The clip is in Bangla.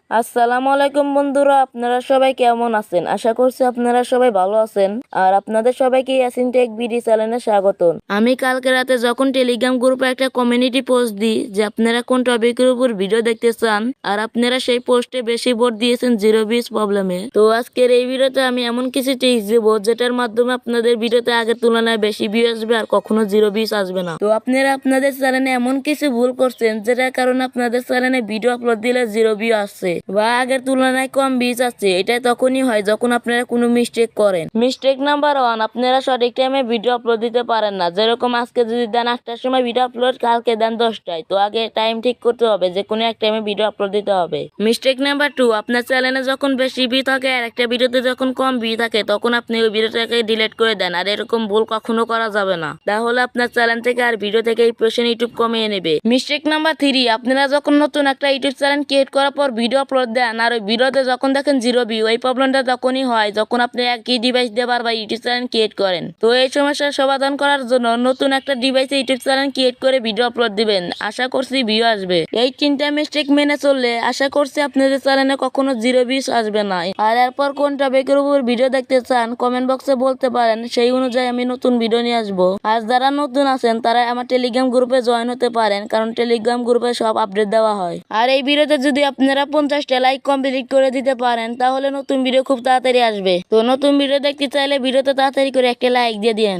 আসসালামু আলাইকুম বন্ধুরা, আপনারা সবাই কেমন আছেন? আশা করছি আপনারা সবাই ভালো আছেন। আর আপনাদের সবাইকে ইয়াসিন টেক বিডি চ্যানেলে স্বাগতম। আমি কালকে রাতে যখন টেলিগ্রাম গ্রুপে একটা কমিউনিটি পোস্ট দিই যে আপনারা কোন টপিকের উপর ভিডিও দেখতে চান, আর আপনারা সেই পোস্টে বেশি ভোট দিয়েছেন জিরো ভিউজ প্রবলেমে। তো আজকের এই ভিডিওতে আমি এমন কিছু টিপস দেবো যেটার মাধ্যমে আপনাদের ভিডিওতে আগের তুলনায় বেশি ভিউ আসবে আর কখনো জিরো ভিউজ আসবে না। তো আপনারা আপনাদের চ্যানেলে এমন কিছু ভুল করছেন যেটার কারণে আপনাদের চ্যানেলে ভিডিও আপলোড দিলে জিরো ভিউ আসছে বা আগের তুলনায় কম ভিউজ আসছে। এটা তখনই হয় যখন আপনারা কোনো মিস্টেক করেন। মিস্টেক নাম্বার 1, আপনারা সঠিক টাইমে ভিডিও আপলোড দিতে পারেন না। যেরকম আজকে যদি দেন 8টার সময় ভিডিও আপলোড, কালকে দেন 10টায়, তো আগে টাইম ঠিক করতে হবে যে কোনো এক টাইমে ভিডিও আপলোড দিতে হবে। মিস্টেক নাম্বার 2, আপনার চ্যানেলে যখন বেশি ভিউ থাকে আর একটা ভিডিওতে যখন কম ভিউ থাকে তখন আপনি ওই ভিডিওটাকে ডিলিট করে দেন। আর এরকম ভুল কখনো করা যাবে না, তাহলে আপনার চ্যানেল থেকে আর ভিডিও থেকে এই ইমপ্রেশন ইউটিউব কমিয়ে নেবে। মিস্টেক নাম্বার 3, আপনারা যখন নতুন একটা ইউটিউব চ্যানেল ক্রিয়েট করার পর ভিডিও আপলোড দেন আর ওই ভিডিওতে যখন দেখেন জিরো ভিউ, এই প্রবলেমটা তখনই হয় যখন আপনি একই ডিভাইস দিয়ে বারবার ইউটিউব চ্যানেল ক্রিয়েট করেন। তো এই সমস্যার সমাধান করার জন্য নতুন একটা ডিভাইসে ইউটিউব চ্যানেল ক্রিয়েট করে ভিডিও আপলোড দিবেন। আশা করছি ভিউ আসবে। এই 3টা মিস্টেক মেনে চললে আশা করছি আপনাদের চ্যানেলে কখনো জিরো ভিউজ আসবে না। আর এরপর কোন টপিকের উপর ভিডিও দেখতে চান কমেন্ট বক্সে বলতে পারেন, সেই অনুযায়ী আমি নতুন ভিডিও নিয়ে আসবো। আর যারা নতুন আছেন তারা আমার টেলিগ্রাম গ্রুপে জয়েন হতে পারেন, কারণ টেলিগ্রাম গ্রুপে সব আপডেট দেওয়া হয়। আর এই ভিডিওতে যদি আপনারা 50টা লাইক কমপ্লিট করে দিতে পারেন তাহলে নতুন ভিডিও খুব তাড়াতাড়ি আসবে। তো নতুন ভিডিও দেখতে চাইলে ভিডিওতে তাড়াতাড়ি করে একটা লাইক দিয়ে দিন।